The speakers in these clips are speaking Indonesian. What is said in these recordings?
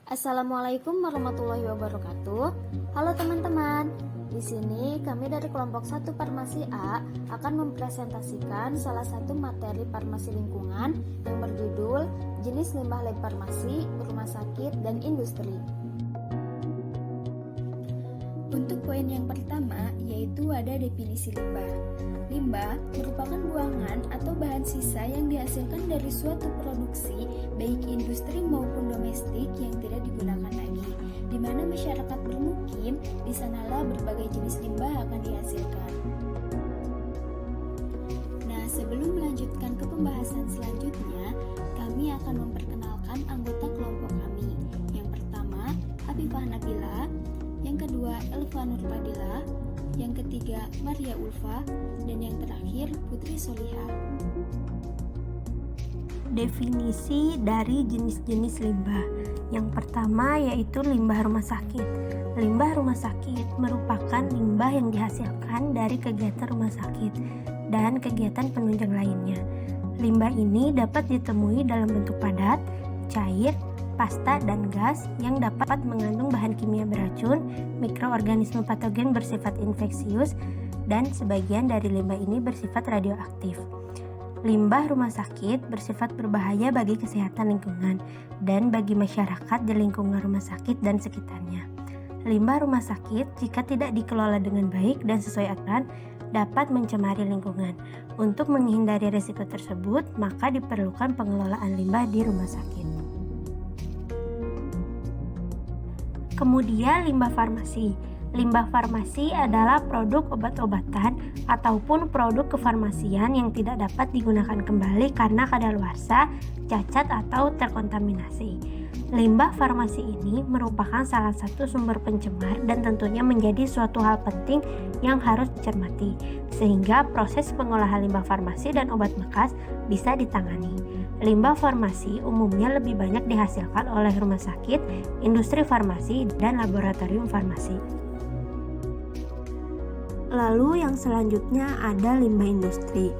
Assalamualaikum warahmatullahi wabarakatuh. Halo teman-teman. Di sini kami dari kelompok 1 Farmasi A akan mempresentasikan salah satu materi farmasi lingkungan yang berjudul Jenis Limbah Lab Farmasi, Rumah Sakit, dan Industri. Untuk poin yang pertama yaitu ada definisi limbah. Limbah merupakan buangan atau bahan sisa yang dihasilkan dari suatu produksi baik industri maupun domestik yang tidak digunakan lagi. Di mana masyarakat bermukim, di sanalah berbagai jenis limbah akan dihasilkan. Nah, sebelum melanjutkan ke pembahasan selanjutnya, kami akan memperkenalkan anggota kelompok kami. Yang pertama, Afifah Nabila. Yang kedua, Elva Nurfadila. Yang ketiga, Maria Ulfa. Dan yang terakhir, Putri Solihah. Definisi dari jenis-jenis limbah. Yang pertama yaitu limbah rumah sakit. Limbah rumah sakit merupakan limbah yang dihasilkan dari kegiatan rumah sakit dan kegiatan penunjang lainnya. Limbah ini dapat ditemui dalam bentuk padat, cair, pasta, dan gas yang dapat mengandung bahan kimia beracun, mikroorganisme patogen bersifat infeksius, dan sebagian dari limbah ini bersifat radioaktif. Limbah rumah sakit bersifat berbahaya bagi kesehatan lingkungan dan bagi masyarakat di lingkungan rumah sakit dan sekitarnya. Limbah rumah sakit jika tidak dikelola dengan baik dan sesuai aturan dapat mencemari lingkungan. Untuk menghindari risiko tersebut, maka diperlukan pengelolaan limbah di rumah sakit. Kemudian limbah farmasi. Limbah farmasi adalah produk obat-obatan ataupun produk kefarmasian yang tidak dapat digunakan kembali karena kadaluarsa, cacat, atau terkontaminasi. Limbah farmasi ini merupakan salah satu sumber pencemar dan tentunya menjadi suatu hal penting yang harus dicermati, sehingga proses pengolahan limbah farmasi dan obat bekas bisa ditangani. Limbah farmasi umumnya lebih banyak dihasilkan oleh rumah sakit, industri farmasi, dan laboratorium farmasi. Lalu yang selanjutnya ada limbah industri.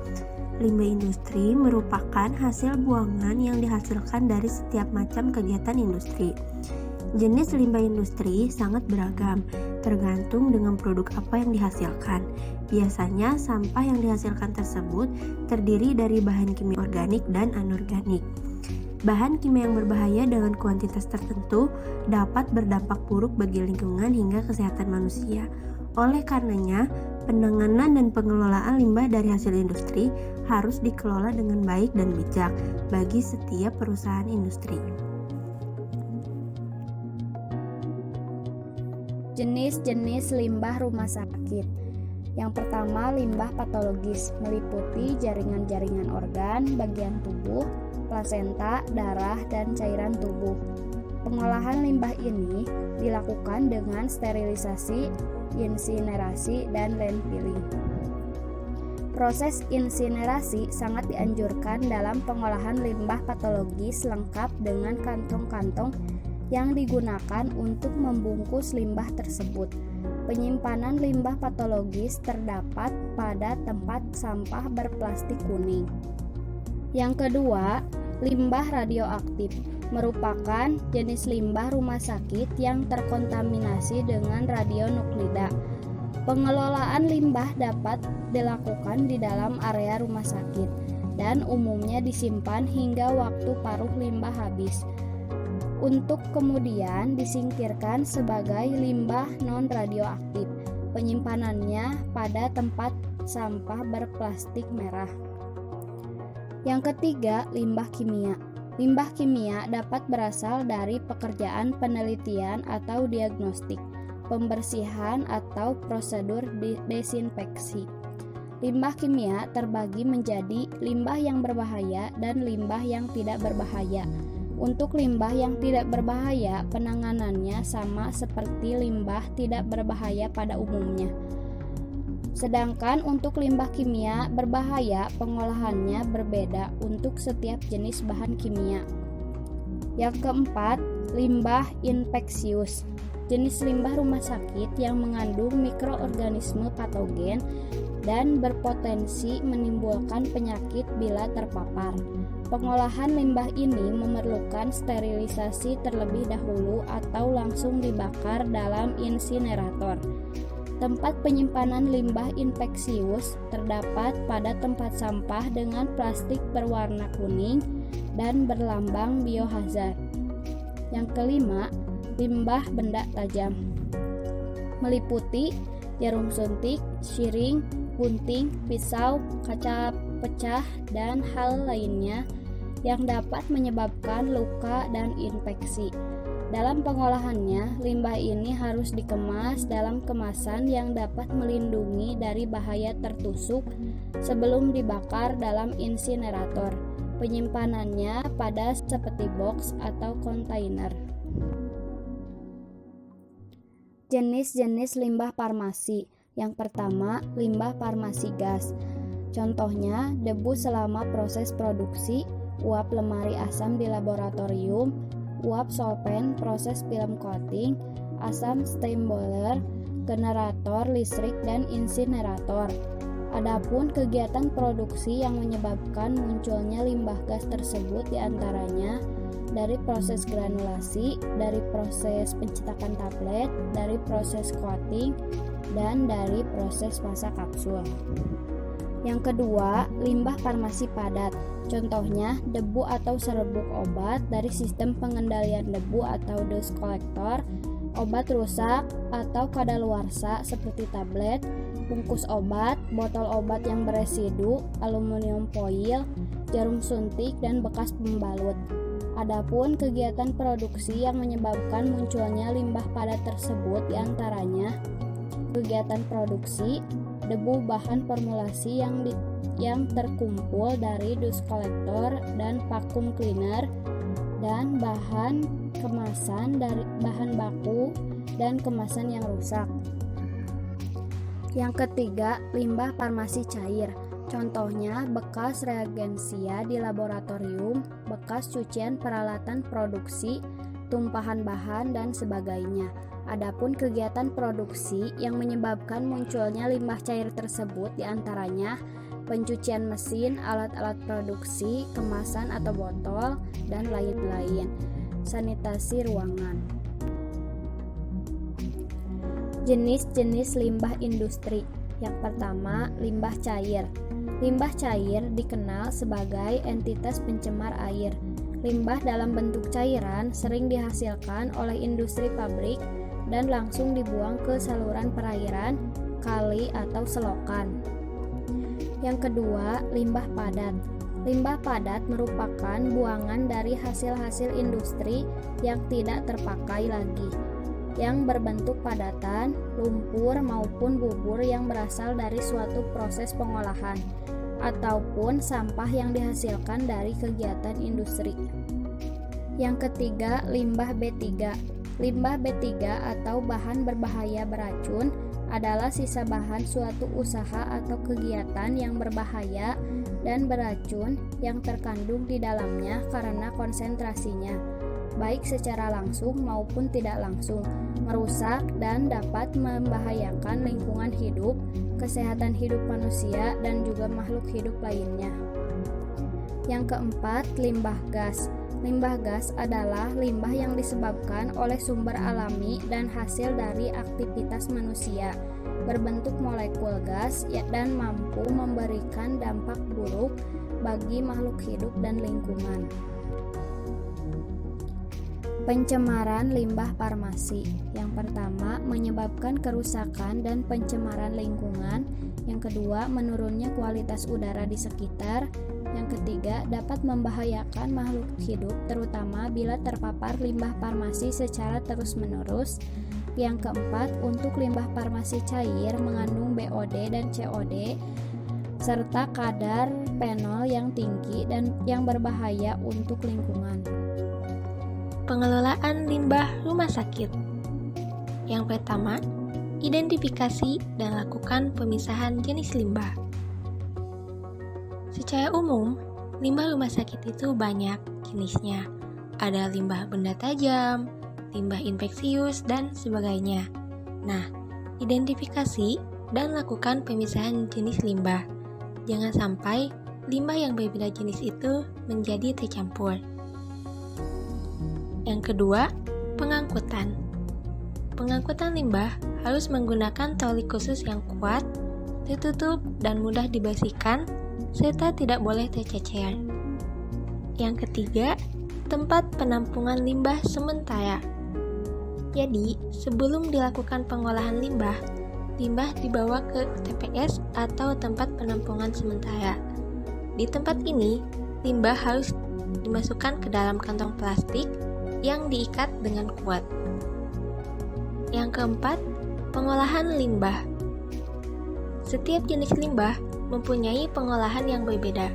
Limbah industri merupakan hasil buangan yang dihasilkan dari setiap macam kegiatan industri. Jenis limbah industri sangat beragam, tergantung dengan produk apa yang dihasilkan. Biasanya sampah yang dihasilkan tersebut terdiri dari bahan kimia organik dan anorganik. Bahan kimia yang berbahaya dengan kuantitas tertentu dapat berdampak buruk bagi lingkungan hingga kesehatan manusia. Oleh karenanya, penanganan dan pengelolaan limbah dari hasil industri harus dikelola dengan baik dan bijak bagi setiap perusahaan industri. Jenis-jenis limbah rumah sakit. Yang pertama, limbah patologis, meliputi jaringan-jaringan organ, bagian tubuh, plasenta, darah, dan cairan tubuh. Pengolahan limbah ini dilakukan dengan sterilisasi, insinerasi, dan landfilling. Proses insinerasi sangat dianjurkan dalam pengolahan limbah patologis lengkap dengan kantong-kantong yang digunakan untuk membungkus limbah tersebut. Penyimpanan limbah patologis terdapat pada tempat sampah berplastik kuning. Yang kedua, limbah radioaktif merupakan jenis limbah rumah sakit yang terkontaminasi dengan radionuklida. Pengelolaan limbah dapat dilakukan di dalam area rumah sakit dan umumnya disimpan hingga waktu paruh limbah habis, untuk kemudian disingkirkan sebagai limbah non-radioaktif. Penyimpanannya pada tempat sampah berplastik merah. Yang ketiga, limbah kimia. Limbah kimia dapat berasal dari pekerjaan penelitian atau diagnostik, pembersihan, atau prosedur desinfeksi. Limbah kimia terbagi menjadi limbah yang berbahaya dan limbah yang tidak berbahaya. Untuk limbah yang tidak berbahaya, penanganannya sama seperti limbah tidak berbahaya pada umumnya. Sedangkan untuk limbah kimia berbahaya, pengolahannya berbeda untuk setiap jenis bahan kimia. Yang keempat, limbah infeksius. Jenis limbah rumah sakit yang mengandung mikroorganisme patogen dan berpotensi menimbulkan penyakit bila terpapar. Pengolahan limbah ini memerlukan sterilisasi terlebih dahulu atau langsung dibakar dalam insinerator. Tempat penyimpanan limbah infeksius terdapat pada tempat sampah dengan plastik berwarna kuning dan berlambang biohazard. Yang kelima, limbah benda tajam. Meliputi jarum suntik, siring, gunting, pisau, kaca pecah, dan hal lainnya yang dapat menyebabkan luka dan infeksi. Dalam pengolahannya, limbah ini harus dikemas dalam kemasan yang dapat melindungi dari bahaya tertusuk sebelum dibakar dalam insinerator. Penyimpanannya pada seperti box atau kontainer. Jenis-jenis limbah farmasi. Yang pertama, limbah farmasi gas. Contohnya, debu selama proses produksi, uap lemari asam di laboratorium, uap solvent proses film coating, asam steam boiler, generator listrik, dan insinerator. Adapun kegiatan produksi yang menyebabkan munculnya limbah gas tersebut diantaranya dari proses granulasi, dari proses pencetakan tablet, dari proses coating, dan dari proses masa kapsul. Yang kedua, limbah farmasi padat. Contohnya, debu atau serbuk obat dari sistem pengendalian debu atau dust collector, obat rusak atau kadaluarsa seperti tablet, bungkus obat, botol obat yang beresidu, aluminium foil, jarum suntik, dan bekas pembalut. Adapun kegiatan produksi yang menyebabkan munculnya limbah padat tersebut diantaranya kegiatan produksi, debu bahan formulasi yang terkumpul dari dust collector dan vacuum cleaner, dan bahan kemasan dari bahan baku dan kemasan yang rusak. Yang ketiga, limbah farmasi cair. Contohnya bekas reagensia di laboratorium, bekas cucian peralatan produksi, tumpahan bahan, dan sebagainya. Adapun kegiatan produksi yang menyebabkan munculnya limbah cair tersebut diantaranya pencucian mesin, alat-alat produksi, kemasan atau botol, dan lain-lain. Sanitasi ruangan. Jenis-jenis limbah industri. Yang pertama, limbah cair. Limbah cair dikenal sebagai entitas pencemar air. Limbah dalam bentuk cairan sering dihasilkan oleh industri pabrik dan langsung dibuang ke saluran perairan, kali, atau selokan. Yang kedua, limbah padat. Limbah padat merupakan buangan dari hasil-hasil industri yang tidak terpakai lagi, yang berbentuk padatan, lumpur, maupun bubur yang berasal dari suatu proses pengolahan, ataupun sampah yang dihasilkan dari kegiatan industri. Yang ketiga, limbah B3. Limbah B3 atau bahan berbahaya beracun adalah sisa bahan suatu usaha atau kegiatan yang berbahaya dan beracun yang terkandung di dalamnya karena konsentrasinya, baik secara langsung maupun tidak langsung, merusak dan dapat membahayakan lingkungan hidup, kesehatan hidup manusia, dan juga makhluk hidup lainnya. Yang keempat, limbah gas. Limbah gas adalah limbah yang disebabkan oleh sumber alami dan hasil dari aktivitas manusia, berbentuk molekul gas dan mampu memberikan dampak buruk bagi makhluk hidup dan lingkungan. Pencemaran limbah farmasi. Yang pertama, menyebabkan kerusakan dan pencemaran lingkungan. Yang kedua, menurunnya kualitas udara di sekitar. Yang ketiga, dapat membahayakan makhluk hidup terutama bila terpapar limbah farmasi secara terus-menerus. Yang keempat, untuk limbah farmasi cair mengandung BOD dan COD serta kadar fenol yang tinggi dan yang berbahaya untuk lingkungan. Pengelolaan limbah rumah sakit. Yang pertama, identifikasi dan lakukan pemisahan jenis limbah. Secara umum, limbah rumah sakit itu banyak jenisnya. Ada limbah benda tajam, limbah infeksius, dan sebagainya. Nah, identifikasi dan lakukan pemisahan jenis limbah. Jangan sampai limbah yang berbeda jenis itu menjadi tercampur. Yang kedua, pengangkutan. Pengangkutan limbah harus menggunakan troli khusus yang kuat, tertutup dan mudah dibersihkan, serta tidak boleh tercecer. Yang ketiga, tempat penampungan limbah sementara. Jadi, sebelum dilakukan pengolahan limbah dibawa ke TPS atau tempat penampungan sementara. Di tempat ini, limbah harus dimasukkan ke dalam kantong plastik yang diikat dengan kuat. Yang keempat, pengolahan limbah. Setiap jenis limbah mempunyai pengolahan yang berbeda.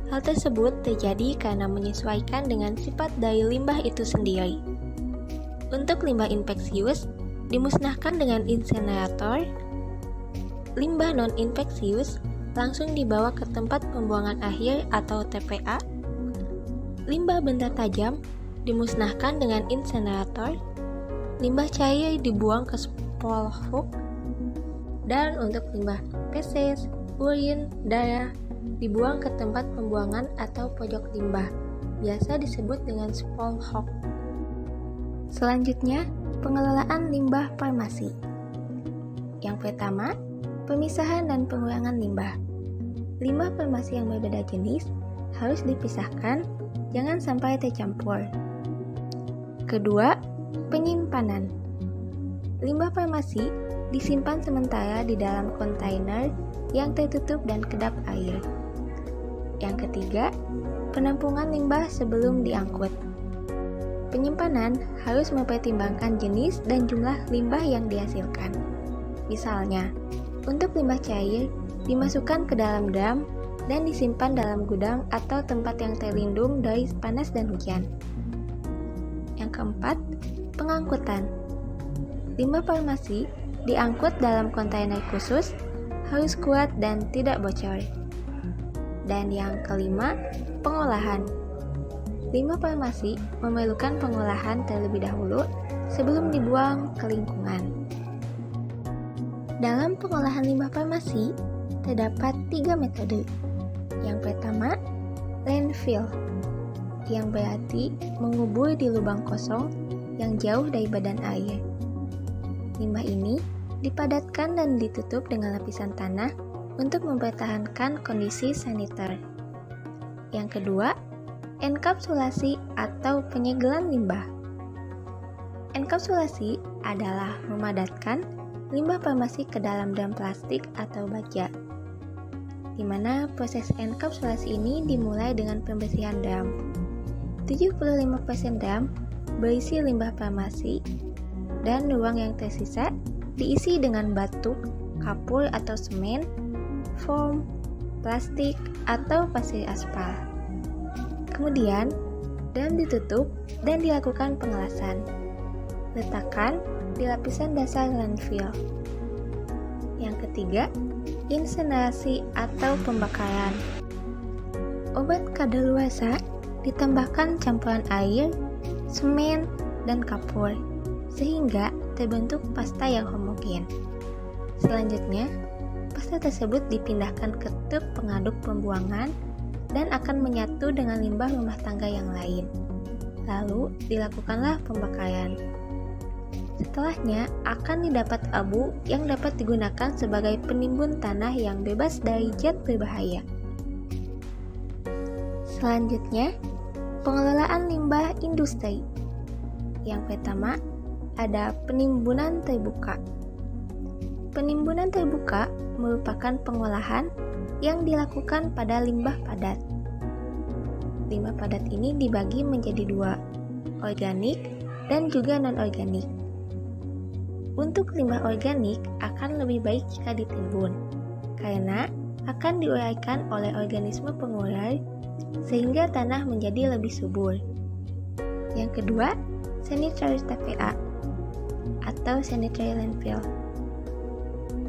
Hal tersebut terjadi karena menyesuaikan dengan sifat dari limbah itu sendiri. Untuk limbah infeksius, dimusnahkan dengan insinerator. Limbah non-infeksius langsung dibawa ke tempat pembuangan akhir atau TPA. Limbah benda tajam dimusnahkan dengan insinerator. Limbah cair dibuang ke spolhook. Dan untuk limbah feses, urin, darah dibuang ke tempat pembuangan atau pojok limbah, biasa disebut dengan spolhook. Selanjutnya, pengelolaan limbah farmasi. Yang pertama, pemisahan dan pengurangan limbah. Limbah farmasi yang berbeda jenis harus dipisahkan, jangan sampai tercampur. Kedua, penyimpanan. Limbah farmasi disimpan sementara di dalam kontainer yang tertutup dan kedap air. Yang ketiga, penampungan limbah sebelum diangkut. Penyimpanan harus mempertimbangkan jenis dan jumlah limbah yang dihasilkan. Misalnya, untuk limbah cair, dimasukkan ke dalam drum dan disimpan dalam gudang atau tempat yang terlindung dari panas dan hujan. Yang keempat, pengangkutan. Limbah farmasi diangkut dalam kontainer khusus, harus kuat dan tidak bocor. Dan yang kelima, pengolahan. Limbah farmasi memerlukan pengolahan terlebih dahulu sebelum dibuang ke lingkungan. Dalam pengolahan limbah farmasi, terdapat 3 metode. Yang pertama, landfill, yang berarti mengubur di lubang kosong yang jauh dari badan air. Limbah ini dipadatkan dan ditutup dengan lapisan tanah untuk mempertahankan kondisi saniter. Yang kedua, enkapsulasi atau penyegelan limbah. Enkapsulasi adalah memadatkan limbah farmasi ke dalam drum plastik atau baja, di mana proses enkapsulasi ini dimulai dengan pembersihan drum. 75% drum berisi limbah farmasi dan ruang yang tersisa diisi dengan batu, kapur atau semen, foam, plastik, atau pasir aspal. Kemudian, drum ditutup dan dilakukan pengelasan. Letakkan di lapisan dasar landfill. Yang ketiga, insinerasi atau pembakaran. Obat kadaluarsa ditambahkan campuran air, semen, dan kapur, sehingga terbentuk pasta yang homogen. Selanjutnya, pasta tersebut dipindahkan ke truk pengaduk pembuangan dan akan menyatu dengan limbah rumah tangga yang lain. Lalu, dilakukanlah pembakaran. Setelahnya, akan didapat abu yang dapat digunakan sebagai penimbun tanah yang bebas dari zat berbahaya. Selanjutnya, pengelolaan limbah industri. Yang pertama, ada penimbunan terbuka. Penimbunan terbuka merupakan pengolahan yang dilakukan pada limbah padat. Limbah padat ini dibagi menjadi 2, organik dan juga non-organik. Untuk limbah organik akan lebih baik jika ditimbun, karena akan diuraikan oleh organisme pengurai sehingga tanah menjadi lebih subur. Yang kedua, sanitary TPA atau sanitary landfill.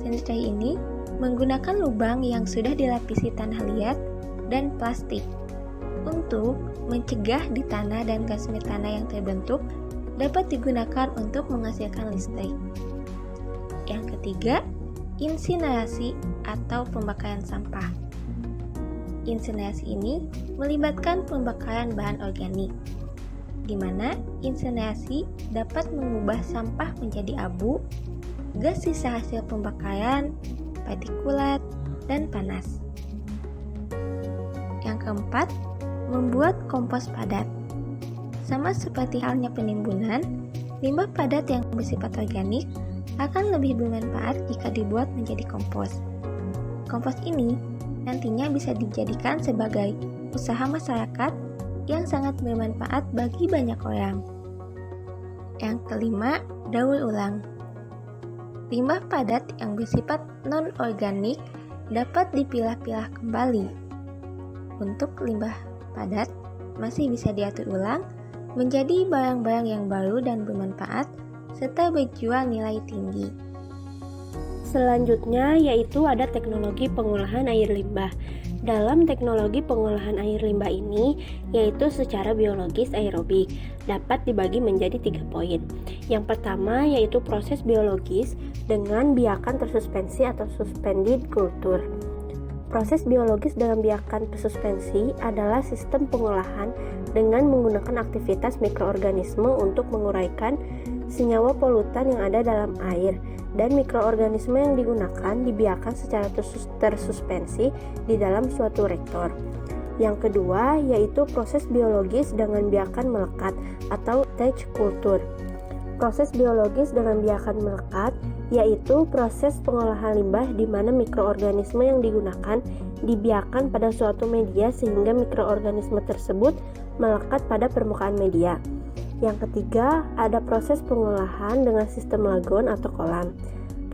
Sanitary ini menggunakan lubang yang sudah dilapisi tanah liat dan plastik untuk mencegah di tanah dan gas metana yang terbentuk dapat digunakan untuk menghasilkan listrik. Yang ketiga, insinerasi atau pembakaran sampah. Insinuasi ini melibatkan pembakaran bahan organik, di mana insinuasi dapat mengubah sampah menjadi abu, gas sisa hasil pembakaran, partikulat, dan panas. Yang keempat, membuat kompos padat. Sama seperti halnya penimbunan, limbah padat yang bersifat organik akan lebih bermanfaat jika dibuat menjadi kompos. Kompos ini nantinya bisa dijadikan sebagai usaha masyarakat yang sangat bermanfaat bagi banyak orang. Yang kelima, daur ulang. Limbah padat yang bersifat non-organik dapat dipilah-pilah kembali. Untuk limbah padat masih bisa diatur ulang menjadi barang-barang yang baru dan bermanfaat serta berjual nilai tinggi. Selanjutnya yaitu ada teknologi pengolahan air limbah. Dalam teknologi pengolahan air limbah ini, yaitu secara biologis aerobik, dapat dibagi menjadi 3 poin. Yang pertama yaitu proses biologis dengan biakan tersuspensi atau suspended culture. Proses biologis dengan biakan tersuspensi adalah sistem pengolahan dengan menggunakan aktivitas mikroorganisme untuk menguraikan senyawa polutan yang ada dalam air, dan mikroorganisme yang digunakan dibiarkan secara tersuspensi di dalam suatu reaktor. Yang kedua yaitu proses biologis dengan biakan melekat atau attached culture. Proses biologis dengan biakan melekat yaitu proses pengolahan limbah di mana mikroorganisme yang digunakan dibiarkan pada suatu media sehingga mikroorganisme tersebut melekat pada permukaan media. Yang ketiga, ada proses pengolahan dengan sistem lagon atau kolam.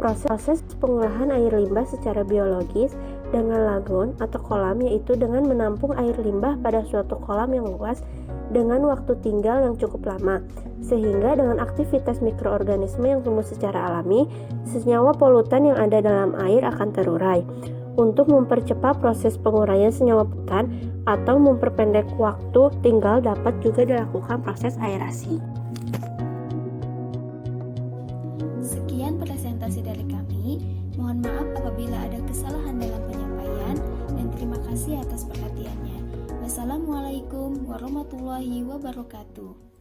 Proses pengolahan air limbah secara biologis dengan lagon atau kolam yaitu dengan menampung air limbah pada suatu kolam yang luas dengan waktu tinggal yang cukup lama, sehingga dengan aktivitas mikroorganisme yang tumbuh secara alami, senyawa polutan yang ada dalam air akan terurai. Untuk mempercepat proses penguraian senyawa polutan atau memperpendek waktu tinggal dapat juga dilakukan proses aerasi. Sekian presentasi dari kami. Mohon maaf apabila ada kesalahan dalam penyampaian dan terima kasih atas perhatiannya. Wassalamualaikum warahmatullahi wabarakatuh.